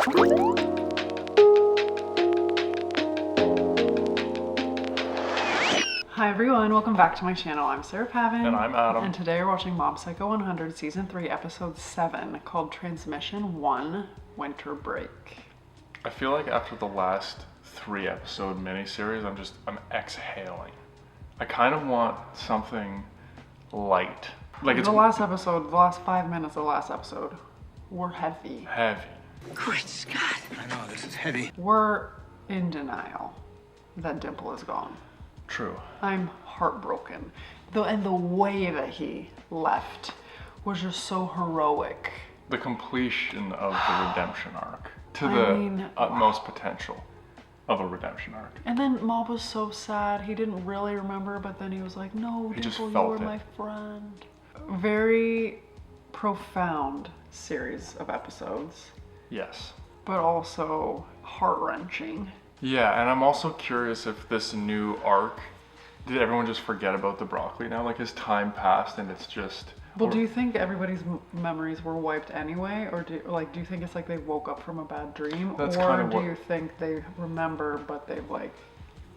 Hi everyone, welcome back to my channel. I'm Sarah Pavin. And I'm Adam. And today we're watching Mob Psycho 100 Season 3 Episode 7 called Transmission 1 Winter Break. I feel like after the last 3-episode miniseries, I'm exhaling. I kind of want something light. Like it's the last 5 minutes of the last episode were heavy. Heavy. Great Scott. I know, this is heavy. We're in denial that Dimple is gone. True. I'm heartbroken. And the way that he left was just so heroic. The completion of the redemption arc to the utmost potential of a redemption arc. And then Mob was so sad. He didn't really remember, but then he was like, no, Dimple, you were my friend. Very profound series of episodes. Yes. But also heart-wrenching. Yeah, and I'm also curious if this new arc, did everyone just forget about the broccoli now? Like, has time passed and it's just... Well, do you think everybody's memories were wiped anyway? Or do you think it's like they woke up from a bad dream? That's or kind of do you think they remember, but they've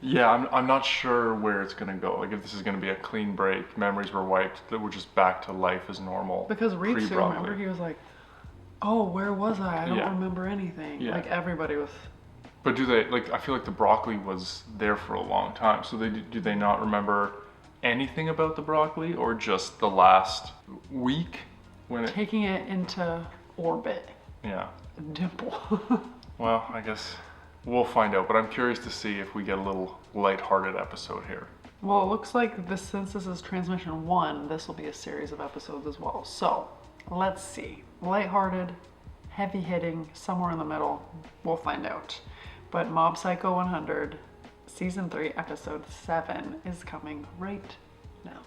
Yeah, I'm not sure where it's going to go. Like, if this is going to be a clean break, memories were wiped, that we're just back to life as normal. Because Ritsu, remember, he was like, oh, where was I? I don't remember anything. Yeah. Like, everybody was... But do they, like, I feel like the broccoli was there for a long time, so do they not remember anything about the broccoli, or just the last week when it... Taking it into orbit. Yeah. Dimple. Well, I guess we'll find out, but I'm curious to see if we get a little lighthearted episode here. Well, it looks like since this is Transmission 1, this will be a series of episodes as well. So, let's see. Lighthearted, heavy-hitting, somewhere in the middle. We'll find out. But Mob Psycho 100, Season 3, Episode 7 is coming right now.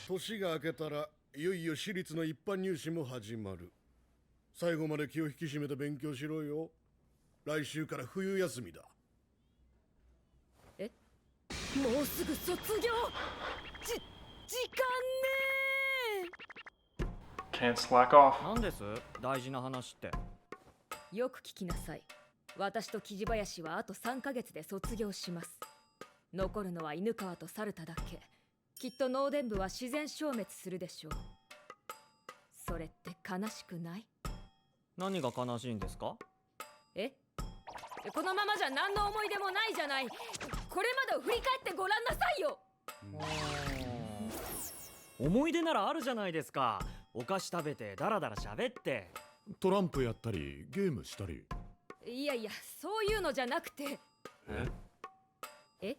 年が明けたらいよいよ私立の一般入試も始まる。最後まで気を引き締めて勉強しろよ。来週から冬休みだ。え、もうすぐ卒業。時間ね。 Can't slack off. なんです？大事な話って。よく聞きなさい。私と木地林はあと3ヶ月で卒業します。残るのは犬川と猿田だけ。きっと脳電部は自然消滅するでしょう。それって悲しくない？何が悲しいんですか？え？このままじゃ何の思い出もないじゃない。これまでを振り返ってごらんなさいよ。思い出ならあるじゃないですか。お菓子食べてダラダラ喋って。トランプやったりゲームしたり。いやいや、そういうのじゃなくて。え？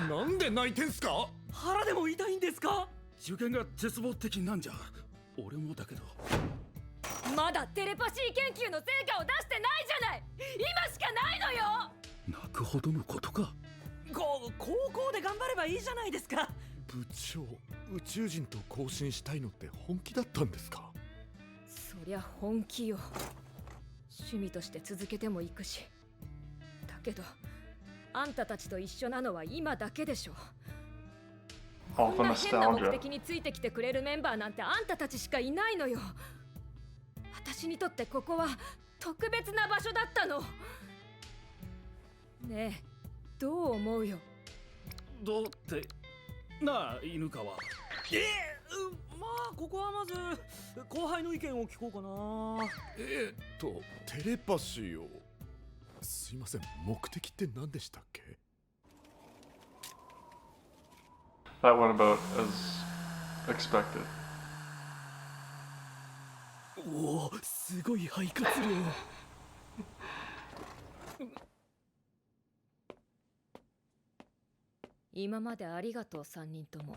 なんで泣いてんすか？腹でも痛いんですか？受験が絶望的なんじゃ。俺もだけど。まだテレパシー研究の成果を出してないじゃない。今しかないのよ。泣くほどのことか。高校で頑張ればいいじゃないですか。部長、宇宙人と交信したいのって本気だったんですか？そりゃ本気よ。趣味として続けてもいくし。だけどあんたたちと一緒なのは今だけでしょ。こんな変な目的についてきてくれるメンバーなんてあんたたちしかいないのよ。私にとってここは特別な場所だったの。ねえ、どう思うよ。どうってなあ、犬川。まあここはまず後輩の意見を聞こうかな。テレパシーを。すいません、目的って何でしたっけ？ That went about as expected. おお、すごい肺活量。今までありがとう3人とも。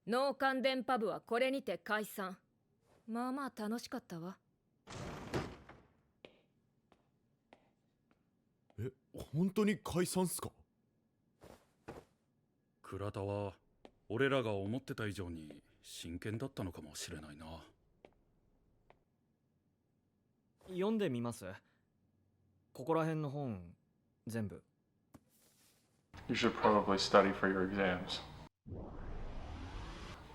脳幹電波部はこれにて解散。まあまあ楽しかったわ。本当に解散っすか？倉田は俺らが思ってた以上に真剣だったのかもしれないな。読んでみます。ここら辺の本全部。You should probably study for your exams.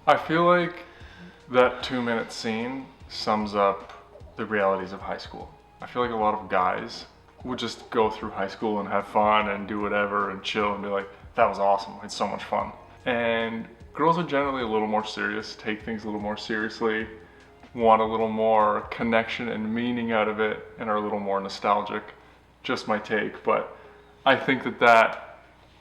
I feel like that 2-minute scene sums up the realities of high school. I feel like a lot of guys would just go through high school and have fun and do whatever and chill and be like, that was awesome, it's so much fun. And girls are generally a little more serious, take things a little more seriously, want a little more connection and meaning out of it, and are a little more nostalgic. Just my take, but I think that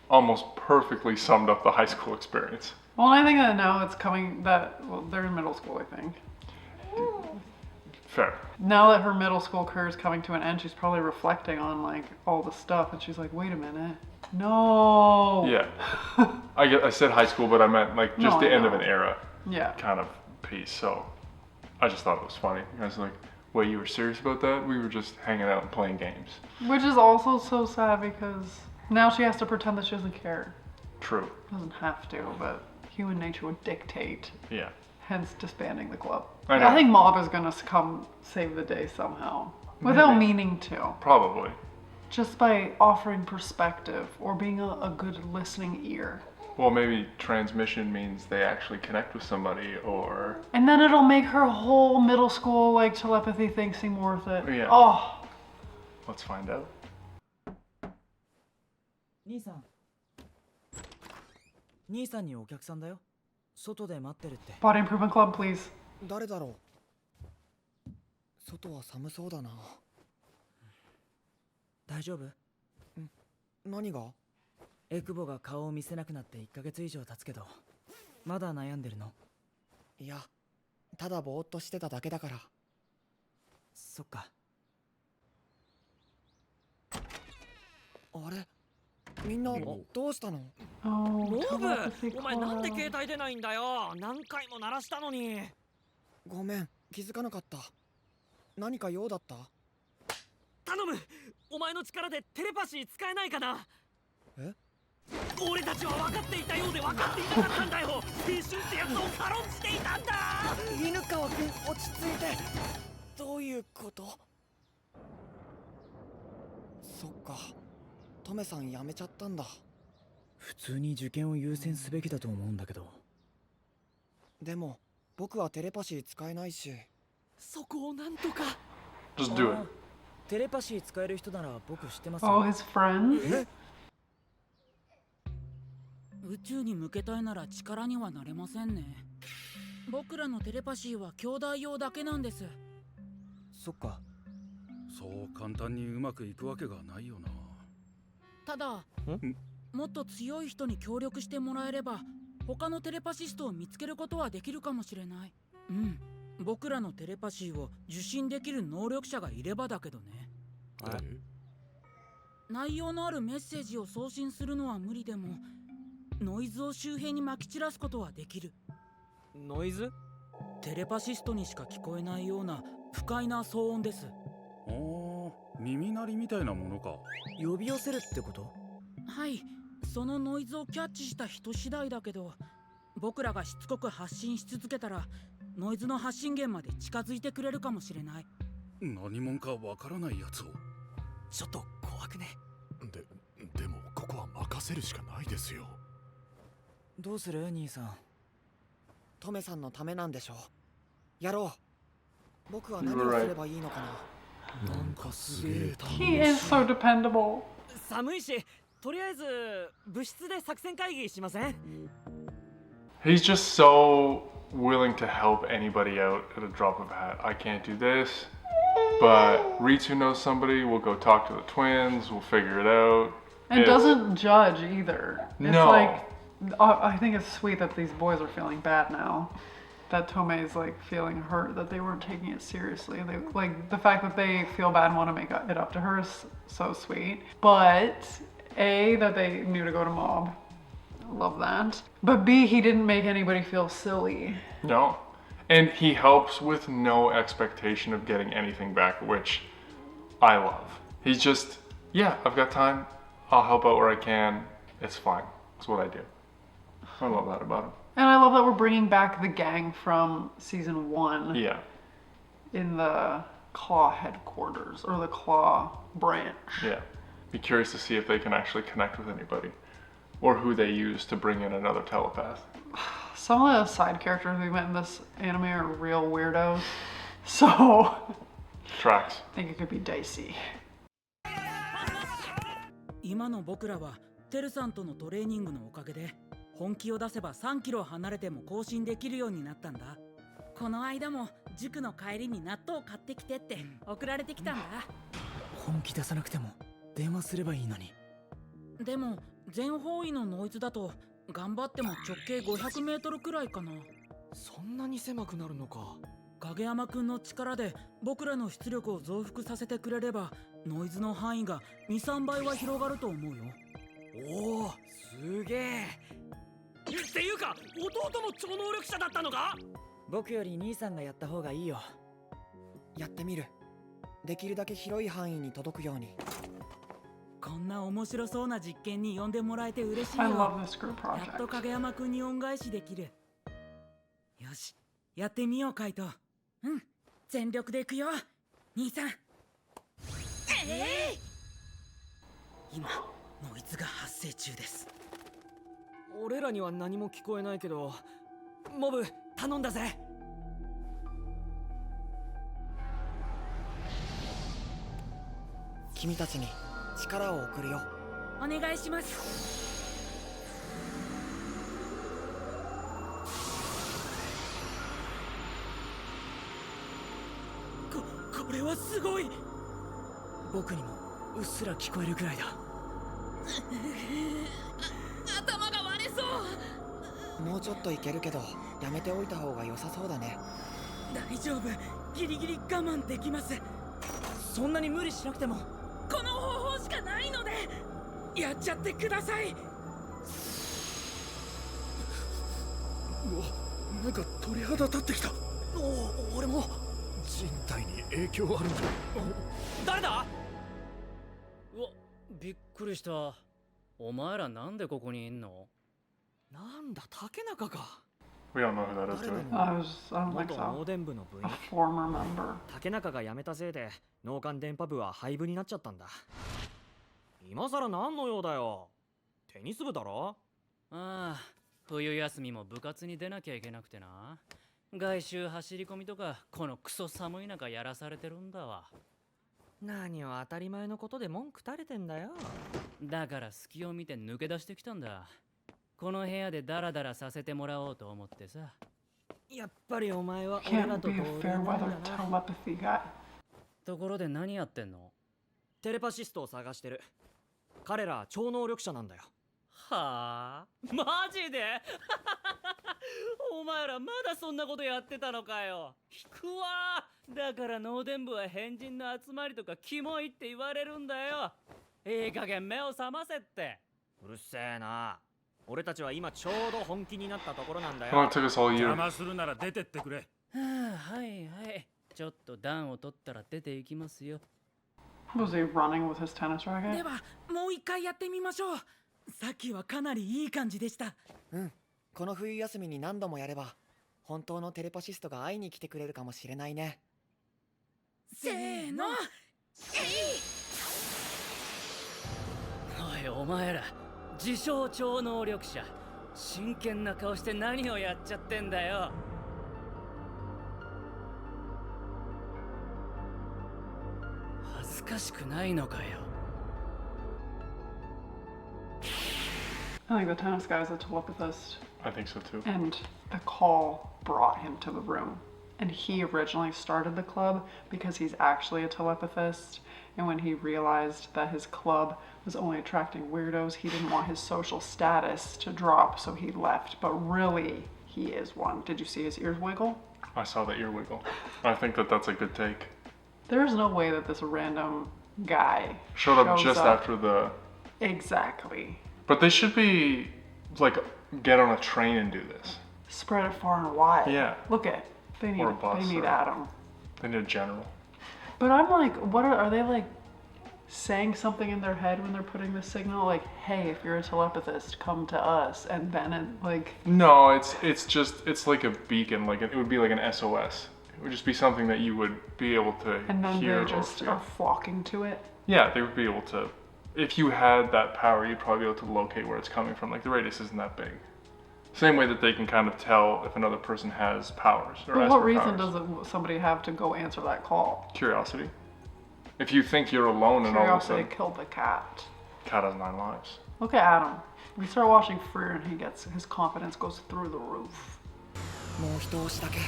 almost perfectly summed up the high school experience. Well, I think that now it's coming that, well, they're in middle school, I think. Fair. Now that her middle school career is coming to an end, she's probably reflecting on like all the stuff, and she's like, wait a minute. No. Yeah. I said high school, but I meant like just No, the I end of know. an era Yeah. kind of piece. So I just thought it was funny. You guys are like, wait, you were serious about that? We were just hanging out and playing games. Which is also so sad because now she has to pretend that she doesn't care. True. Doesn't have to, but human nature would dictate. Yeah. Hence disbanding the club. I know. I think Mob is gonna come save the day somehow. Without Maybe. meaning to. Probably. Just by offering perspective or being a good listening ear. Well, maybe transmission means they actually connect with somebody, or And then it'll make her whole middle school like telepathy thing seem worth it. Yeah. Oh. let's find out. 兄さん。兄さんにお客さんだよ。外で待ってるって。 Body Improvement Club, please. 誰だろう。外は寒そうだな。大丈夫？何が？エクボが顔を見せなくなって1ヶ月以上経つけど、まだ悩んでるの？いや、ただぼーっとしてただけだから。そっか。あれ、みんなどうしたの？ Oh, ノ telepathy ブ、お前なんで club. 携帯出ないんだよ。何回も鳴らしたのに。ごめん、気づかなかった。何か用だった？頼む。お前の力でテレパシー使えないかな。え？俺たちは分かっていたようで分かっていなかったんだよ。青春ってやつを軽んじていたんだ。犬川君、落ち着いて。どういうこと？そっか、トメさん辞めちゃったんだ。普通に受験を優先すべきだと思うんだけど。でも僕はテレパシー使えないし。そこをなんとか。 Just do it. テレパシー使える人なら僕知ってます Oh, よ。 his friends? 宇宙に向けたいなら力にはなれませんね。僕らのテレパシーは兄弟用だけなんです。そっか。そう簡単にうまくいくわけがないよな。ただもっと強い人に協力してもらえれば他のテレパシストを見つけることはできるかもしれない。うん、僕らのテレパシーを受信できる能力者がいればだけどね。内容のあるメッセージを送信するのは無理でもノイズを周辺にまき散らすことはできる。ノイズ？テレパシストにしか聞こえないような不快な騒音です。ああ、耳鳴りみたいなものか。呼び寄せるってこと？はい、そのノイズをキャッチした人次第だけど僕らがしつこく発信し続けたらノイズの発信源まで近づいてくれるかもしれない。何者かわからないやつを。ちょっと怖くね？でもここは任せるしかないですよ。どうする兄さん？トメさんのためなんでしょ。やろう。僕は何をすればいいのかな。なんかすげえ楽し He is so dependable. 寒いし、とりあえず部室で作戦会議しません？ He's just so willing to help anybody out at a drop of a hat. I can't do this, but Ritsu knows somebody. We'll go talk to the twins. We'll figure it out. And It's- doesn't judge either. It's No. like, I think it's sweet that these boys are feeling bad now. That Tomei is like feeling hurt that they weren't taking it seriously. They like the fact that they feel bad and want to make it up to her is so sweet. But A, that they knew to go to Mob. Love that. But B, he didn't make anybody feel silly. No. And he helps with no expectation of getting anything back, which I love. He's just, yeah, I've got time. I'll help out where I can. It's fine. That's what I do. I love that about him. And I love that we're bringing back the gang from season 1 Yeah. in the Claw headquarters, or the Claw branch. Yeah. Be curious to see if they can actually connect with anybody, or who they use to bring in another telepath. Some of the side characters we met in this anime are real weirdos, so I Tracks. think it could be dicey. 今の僕らはテルさんとのトレーニングのおかげで本気を出せば3キロ離れても更新できるようになったんだ。この間も塾の帰りに納豆買ってきてって送られてきたんだ。本気出さなくても電話すればいいのに。でも全方位のノイズだと頑張っても直径500メートルくらいかな。そんなに狭くなるのか。影山くんの力で僕らの出力を増幅させてくれればノイズの範囲が 2,3 倍は広がると思うよ。おお、すげえ。っていうか弟も超能力者だったのか。僕より兄さんがやった方がいいよ。やってみる。できるだけ広い範囲に届くように。こんな面白そうな実験に呼んでもらえて嬉しい I よ。 love this group やっと project. 影山くんに恩返しできる。よし、やってみようカイト。うん、全力でいくよ兄さん。今ノイズが発生中です。俺らには何も聞こえないけど、モブ頼んだぜ。君たちに力を送るよ。お願いします。これはすごい。僕にもうっすら聞こえるくらいだ。頭が割れそう。もうちょっといけるけど、やめておいた方が良さそうだね。大丈夫、ギリギリ我慢できます。そんなに無理しなくても。この方法しかないのでやっちゃってください。うわ、なんか鳥肌立ってきた。お、俺も。人体に影響あるんだ。誰だ。うわ、びっくりした。お前らなんでここにいんの。なんだ、竹中か。 We don't know who that is, do we? I don't think 元農 so. 電部の部員 A former member. 竹中が辞めたせいで農館電波部は廃部になっちゃったんだ。今さら何の用だよ。テニス部だろ。ああ、冬休みも部活に出なきゃいけなくてな。外周走り込みとかこのクソ寒い中やらされてるんだわ。何を当たり前のことで文句垂れてんだよ。だから隙を見て抜け出してきたんだ。この部屋でダラダラさせてもらおうと思ってさ。やっぱりお前は俺ら Can't と be 同 a 僚 fair なん weather だな。 telepathy guy. ところで何やってんの。テレパシストを探してる。彼ら超能力者なんだよ。はあ、マジでお前らまだそんなことやってたのかよ。引くわ。だから脳電部は変人の集まりとかキモいって言われるんだよ。いい加減目を覚ませって。うるせえな。俺たちは今ちょうど本気になったところなんだ How long よ。 it took us all 邪 year? 魔するなら出てってくれ。はあ、はいはい。ちょっと暖を取ったら出て行きますよ。Was he running with his tennis で racket? はもう一回やってみましょう。さっきはかなりいい感じでした。うん。この冬休みに何度もやれば、本当のテレパシストが会いに来てくれるかもしれないね。せーの。おい、お前ら自称超能力者、真剣な顔して何をやっちゃってんだよ。恥ずかしくないのかよ。I think the tennis guy is a telepathist. I think so too. And the call brought him to the room. And he originally started the club because he's actually a telepathist. And when he realized that his club was only attracting weirdos, he didn't want his social status to drop, so he left. But really, he is one. Did you see his ears wiggle? I saw the ear wiggle. I think that that's a good take. There's no way that this random guy Showed up shows just up. after the. Exactly. But they should be like get on a train and do this. Spread it far and wide. Yeah. Look at they Or a bus need or- Adam. They need a general. But I'm like, what are they like saying something in their head when they're putting the signal, like, hey, if you're a telepathist, come to us, and then it, like... No, it's like a beacon, like it would be like an SOS. It would just be something that you would be able to And then hear they just or are flocking to it. Yeah, they would be able to, if you had that power, you'd probably be able to locate where it's coming from. Like the radius isn't that big. Same way that they can kind of tell if another person has powers or But ask what for reason powers. does somebody have to go answer that call? Curiosity. If you think you're alone and all of a Curiosity sudden, killed the cat. cat has 9 lives. Look at Adam. We start watching Freer and his confidence goes through the roof. もう一押しだけ。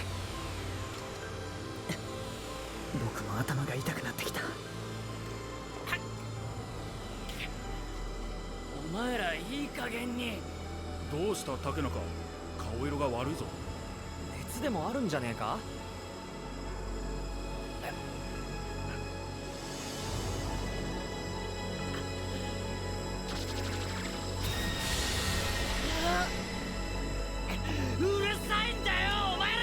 僕も頭が痛くなってきた。お前らいい加減に。どうした竹中、顔色が悪いぞ。熱でもあるんじゃねえか。うるさいんだよお前ら。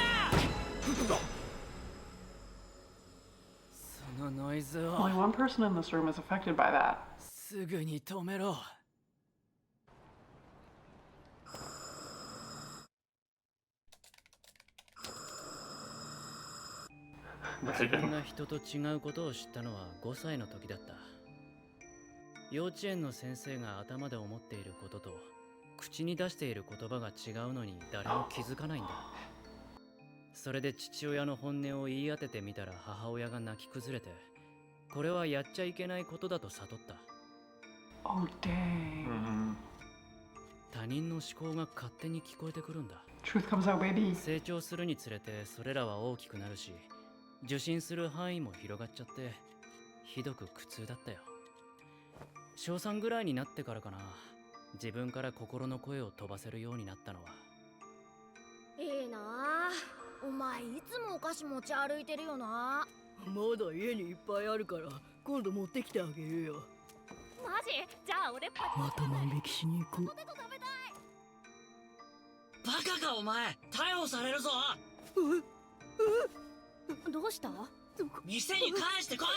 そのノイズを Only one person in this room is affected by that. すぐに止めろ。自分が人と違うことを知ったのは5歳の時だった。幼稚園の先生が頭で思っていることと口に出している言葉が違うのに誰も気づかないんだ。それで父親の本音を言い当ててみたら母親が泣き崩れて、これはやっちゃいけないことだと悟った。Oh dang. 他人の思考が勝手に聞こえてくるんだ。Truth comes out, baby. 成長するにつれてそれらは大きくなるし、受信する範囲も広がっちゃってひどく苦痛だったよ。小3ぐらいになってからかな、自分から心の声を飛ばせるようになったのは。いいなあ。お前いつもお菓子持ち歩いてるよな。まだ家にいっぱいあるから今度持ってきてあげるよ。マジ？じゃあ俺パまた万引きしに行こう。ポテト食べたい。バカかお前、逮捕されるぞ。どうした？店に返してこい。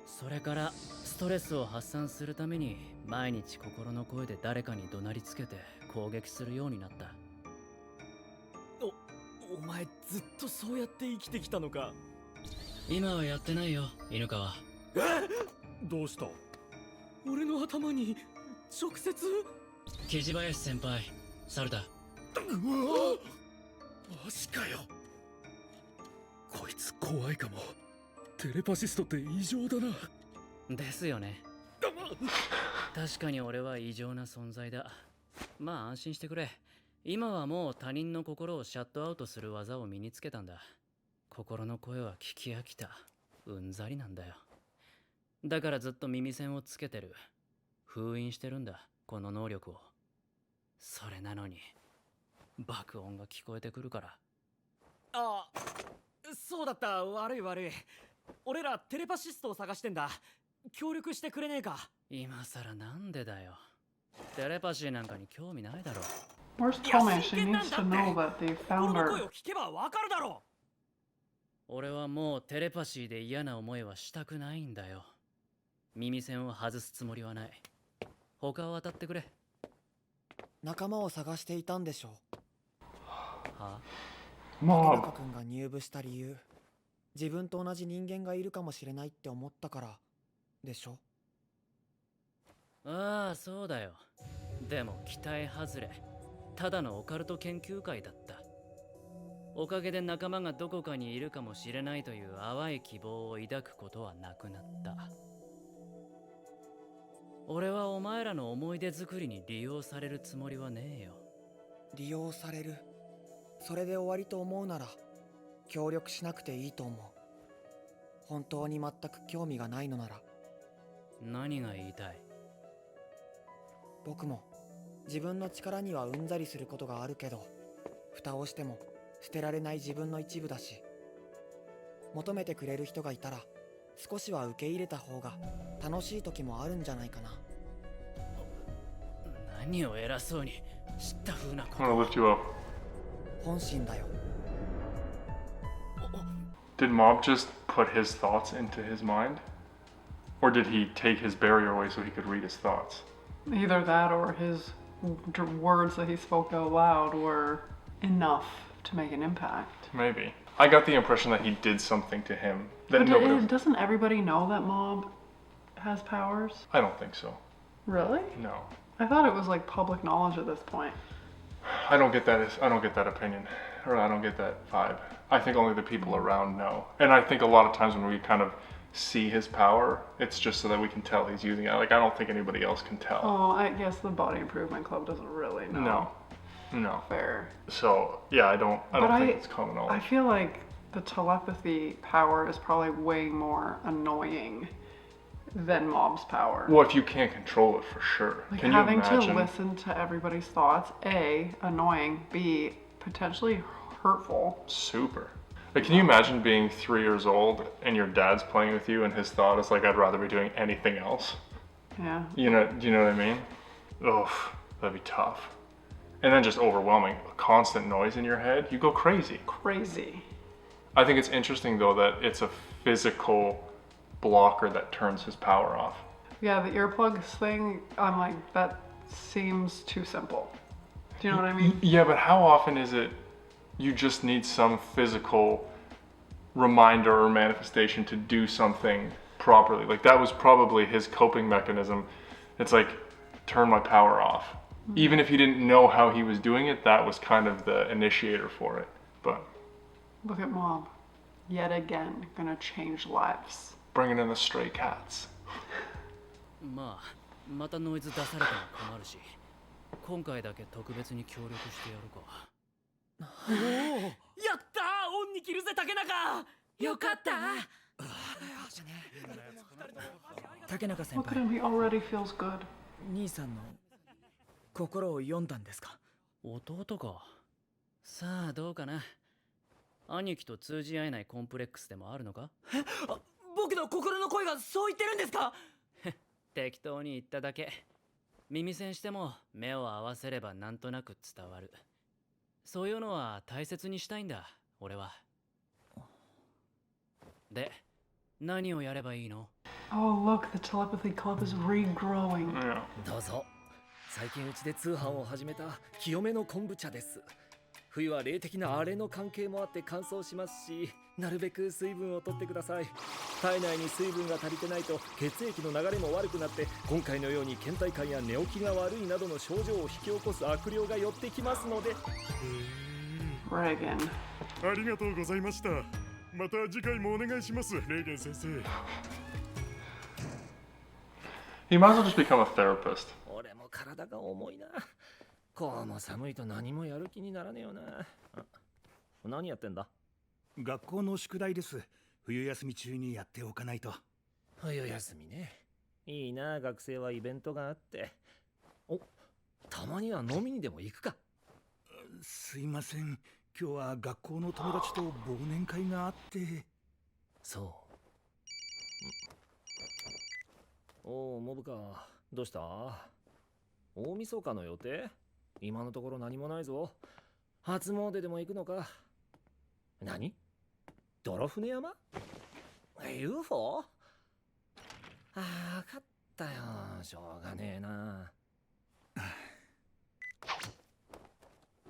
それからストレスを発散するために毎日心の声で誰かに怒鳴りつけて攻撃するようになった。お前ずっとそうやって生きてきたのか。今はやってないよ、犬川。どうした？俺の頭に直接。木地林先輩、猿だ。マジかよ。こいつ怖いかも。テレパシストって異常だな。ですよね。確かに俺は異常な存在だ。まあ安心してくれ。今はもう他人の心をシャットアウトする技を身につけたんだ。心の声は聞き飽きた。うんざりなんだよ。だからずっと耳栓をつけてる。封印してるんだ、この能力を。それなのに爆音が聞こえてくるから。あ、そうだった。悪い。俺らテレパシストを探してんだ。協力してくれねえか。今さらなんでだよ。テレパシーなんかに興味ないだろ。Where's Tomei? She needs to know that they 心 found の声 her. を聞けばわかるだろう。俺はもうテレパシーで嫌な思いはしたくないんだよ。耳栓を外すつもりはない。他を当たってくれ。仲間を探していたんでしょう。は？竹中君が入部した理由、自分と同じ人間がいるかもしれないって思ったからでしょ。ああ、そうだよ。でも期待外れ。ただのオカルト研究会だった。おかげで仲間がどこかにいるかもしれないという淡い希望を抱くことはなくなった。俺はお前らの思い出作りに利用されるつもりはねえよ。利用される。それで終わりと思うなら協力しなくていいと思う。本当に全く興味がないのなら。何が言いたい？僕も自分の力にはうんざりすることがあるけど、蓋をしても捨てられない自分の一部だし、求めてくれる人がいたら少しは受け入れた方が楽しい時もあるんじゃないかな。何を偉そうに知った風なこ I'm gonna lift you up. 本心だよ。Did Mob just put his thoughts into his mind? Or did he take his barrier away so he could read his thoughts? Either that or his words that he spoke out loud were enough to make an impact. Maybe. I got the impression that he did something to him. That But nobody else- doesn't everybody know that Mob has powers? I don't think so. Really? No. I thought it was like public knowledge at this point. I don't get that opinion. Or I don't get that vibe. I think only the people around know. And I think a lot of times when we kind of see his power, it's just so that we can tell he's using it. Like, I don't think anybody else can tell. Oh, I guess the Body Improvement Club doesn't really know. No. Fair. So, yeah, I don't think it's common knowledge. I feel like the telepathy power is probably way more annoying than Mob's power. Well, if you can't control it, for sure. Like Can you having to imagine? listen to everybody's thoughts, A, annoying, B, potentially hurtful. Super. Like, can you imagine being 3 years old and your dad's playing with you and his thought is like, I'd rather be doing anything else? Yeah. Do you know what I mean? Ugh, that'd be tough. And then just overwhelming. Constant noise in your head, you go crazy. Crazy. I think it's interesting though that it's a physical blocker that turns his power off. Yeah, the earplugs thing, I'm like, that seems too simple. Do you know what I mean? Yeah, but how often is it you just need some physical reminder or manifestation to do something properly? Like, that was probably his coping mechanism. It's like, turn my power off. Even if he didn't know how he was doing it, that was kind of the initiator for it. But Look at Mob. Yet again, gonna change lives. bringing in the stray cats. まあまたノイズ出されても困るし、今回だけ特別に協力してやるか。おお、やったー、オンに切るぜ竹中。よかった。竹中先 Look at 輩 him, he already feels good. 兄さんの心を読んだんですか？弟か。さあどうかな。兄貴と通じ合えないコンプレックスでもあるのか？僕の心の声がそう言ってるんですか？適当に言っただけ。耳栓しても目を合わせればなんとなく伝わる。そういうのは大切にしたいんだ、俺は。で、何をやればいいの？ Oh, look, the telepathy club is regrowing. どうぞ。最近うちで通販を始めた清めの昆布茶です。冬は霊的な荒れの関係もあって乾燥しますし、なるべく水分を取ってください。体内に水分が足りてないと血液の流れも悪くなって、今回のように倦怠感や寝起きが悪いなどの症状を引き起こす悪霊が寄ってきますので。Reagan. ありがとうございました。また次回もお願いします、レーゲン先生。He might as well just become a therapist. 俺も体が重いな。こうも寒いと何もやる気にならねえよな。何やってんだ？学校の宿題です。冬休み中にやっておかないと。冬休みね。いいな、学生はイベントがあって。お、たまには飲みにでも行くか。すいません。今日は学校の友達と忘年会があって。そう。おお、モブか。どうした？大晦日の予定？今のところ何もないぞ。初詣でも行くのか？何？泥船山？UFO？ ああ、分かったよ。しょうがねえな。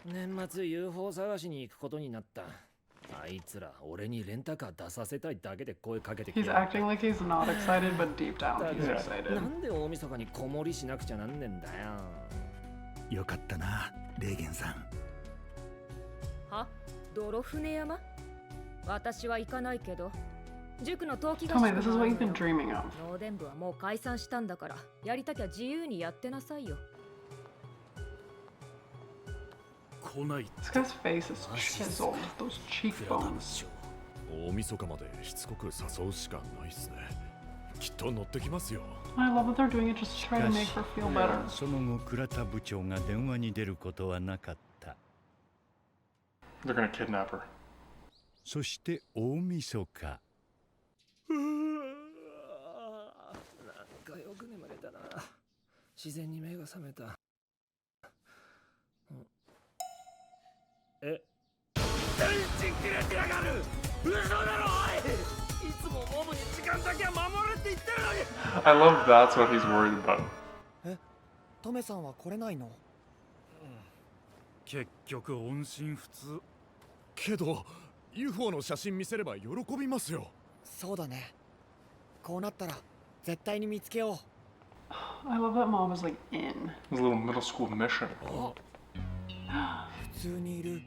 年末 UFO 探しに行くことになった。あいつら俺にレンタカー出させたいだけで声かけてき He's やがって。 acting like he's not excited, but deep down だ he's から excited. なんで大晦日に子守りしなくちゃなんねんだよ。よかったな、レーゲンさん。は？泥船山？私は行かないけど、塾の冬季合 Tell 宿 me, this is があ what る you've been のよ。 dreaming of. ノーデン部はもう解散したんだから、やりたきゃ自由にやってなさいよ。来ない。 This guy's face is chiseled. Those cheekbones. 大晦日までしつこく誘うしかないっすね。きっと乗ってきますよ。I love that they're doing it just to try to make her feel better. その後倉田部長が電話に出ることはなかった。 They're gonna kidnap her. そして大晦日。なんかよく眠れたな。自然に目が覚めた。え？電池切れてやがる！ I love that's what he's worried about. え、トメさんは来れないの？結局音信不通。けど UFO の写真見せれば喜びますよ。そうだね。こうなったら絶対に見つけよう。 I love that mom is like in. His little middle school mission. 普通にいる。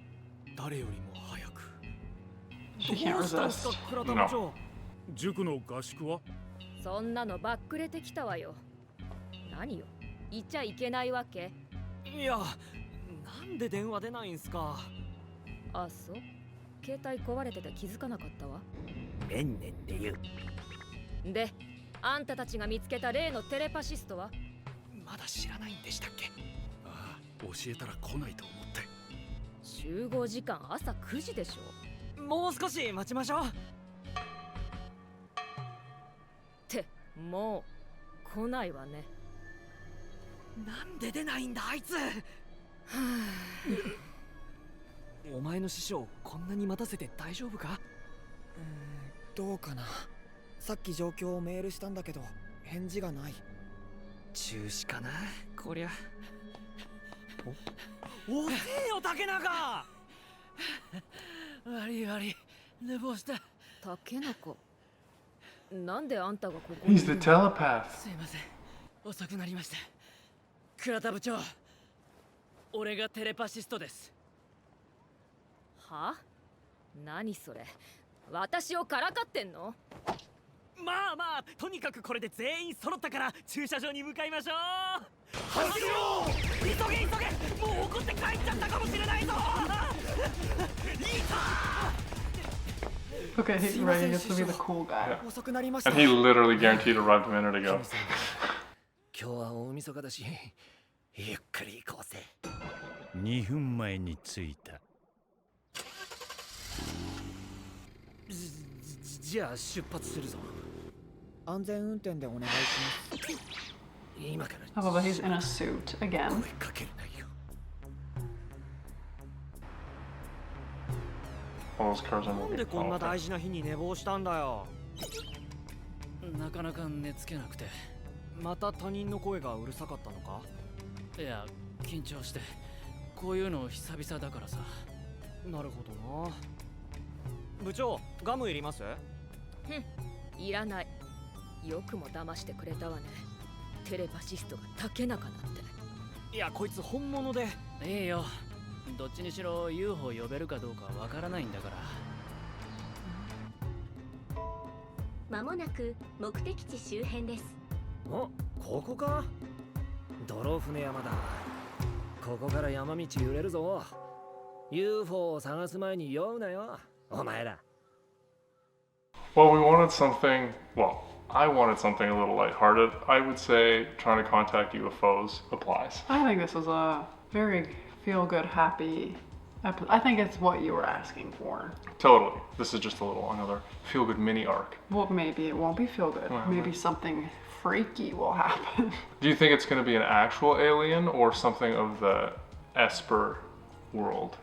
誰よりも早く。 She can't どうしたんすか resist. 倉田部長。塾の合宿は？そんなのばっくれてきたわよ。何よ、言っちゃいけないわけ？いや、なんで電話出ないんすか。あ、そう。携帯壊れてて気づかなかったわ。ねんねんで言う。で、あんたたちが見つけた例のテレパシストは？まだ知らないんでしたっけ？ああ、教えたら来ないと思って。集合時間朝9時でしょ。もう少し待ちましょう。ってもう来ないわね。なんで出ないんだあいつ。お前の師匠こんなに待たせて大丈夫か？どうかな。さっき状況をメールしたんだけど返事がない。中止かなこりゃ。おせえよ竹中。悪い悪い、寝坊した。竹中、なんであんたがここに？ He's the telepath. すいません、遅くなりました。倉田部長、俺がテレパシストです。は？何それ？私をからかってんの？まあまあ、とにかくこれで全員揃ったから駐車場に向かいましょう。走ろう！急げ急げ！もう怒って帰っちゃったかもしれないぞ。Okay, he's ready. He gets to be the cool guy. And he literally guaranteed arrived a minute ago. 今日は大晦日だし、ゆっくり行こうぜ。2分前に着いた。じゃあ出発するぞ。安全運転でお願いします。今から。 I love that he's in a suit again. 声かけるなよ。 All those cars are なんで moving. こんな大事な日に寝坊したんだよ。なかなか寝つけなくて。また他人の声がうるさかったのか？いや、緊張して。こういうの久々だからさ。なるほどな。部長、ガムいります？いらない。よくも騙してくれたわね。テレパシストが竹中なんて。いや、こいつ本物で。いいよ。どっちにしろ UFO 呼べるかどうかわからないんだから。まもなく目的地周辺です。お、ここか？泥船山だ。ここから山道揺れるぞ。UFO を探す前に酔うなよ、お前ら。 Well, we wanted something. Well, I wanted something a little lighthearted. I would say trying to contact UFOs applies. I think this is a very feel-good, happy episode. I think it's what you were asking for. Totally. This is just another feel-good mini arc. Well, maybe it won't be feel-good. Well, Maybe something freaky will happen. Do you think it's going to be an actual alien or something of the Esper world?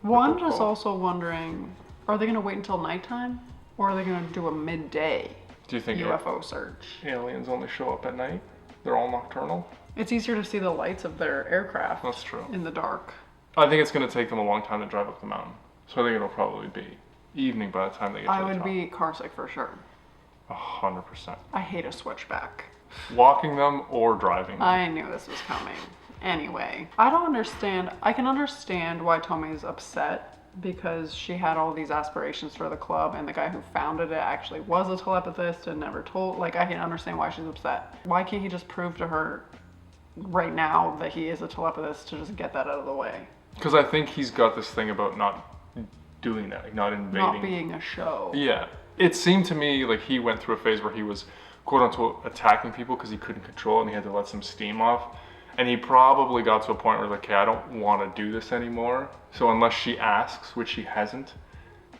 Well, I'm just also wondering, are they going to wait until nighttime? Or are they going to do a midday Do you think UFO search? Aliens only show up at night? They're all nocturnal? It's easier to see the lights of their aircraft That's true. in the dark. I think it's going to take them a long time to drive up the mountain. So I think it'll probably be evening by the time they get to I the would top. be carsick for sure. 100%. I hate a switchback. Walking them or driving them. I knew this was coming. Anyway, I don't understand. I can understand why Tomi's upset because she had all these aspirations for the club and the guy who founded it actually was a telepathist and never told. Like, I can understand why she's upset. Why can't he just prove to her right now that he is a telepathist to just get that out of the way? Because I think he's got this thing about not doing that, like not invading. Not being a show. Yeah. It seemed to me like he went through a phase where he was quote unquote attacking people because he couldn't control it and he had to let some steam off. And he probably got to a point where he's like, okay, I don't want to do this anymore. So unless she asks, which she hasn't,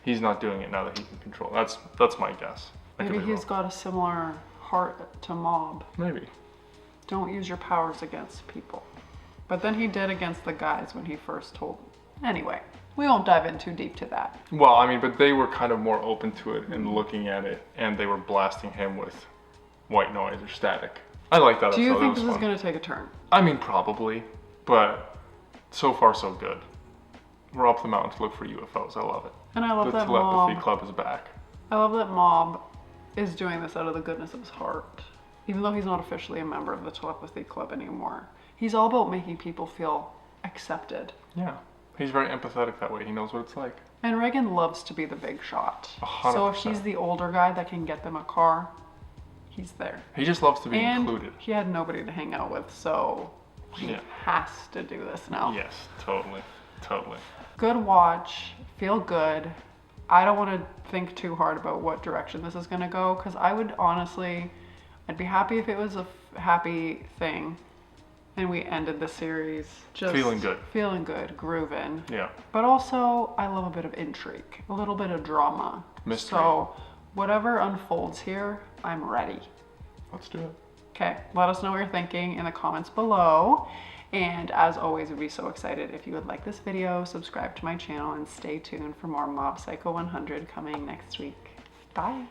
he's not doing it now that he can control. That's my guess. I could Maybe be he's wrong. got a similar heart to Mob. Maybe. Don't use your powers against people. But then he did against the guys when he first told them. Anyway, We won't dive in too deep to that. Well, I mean, but they were kind of more open to it and looking at it, and they were blasting him with white noise or static. I like that. Do you episode. think this It was is fun. going to take a turn? I mean, probably, but so far so good. We're up the mountain to look for UFOs. I love it. And I love the that telepathy Mob. club is back. I love that Mob is doing this out of the goodness of his heart. Even though he's not officially a member of the telepathy club anymore. He's all about making people feel accepted. Yeah, he's very empathetic that way. He knows what it's like. And Reagan loves to be the big shot. 100%. So if he's the older guy that can get them a car, he's there. He just loves to be and included. He had nobody to hang out with, so he Yeah. has to do this now. Yes, totally, totally. Good watch, feel good. I don't want to think too hard about what direction this is going to go, because I would honestly, I'd be happy if it was a happy thing and we ended the series just Feeling good. Feeling good, grooving. Yeah. But also, I love a bit of intrigue, a little bit of drama. Mystery. So, whatever unfolds here, I'm ready. Let's do it. Okay, let us know what you're thinking in the comments below. And as always, we'd be so excited if you would like this video, subscribe to my channel, and stay tuned for more Mob Psycho 100 coming next week. Bye.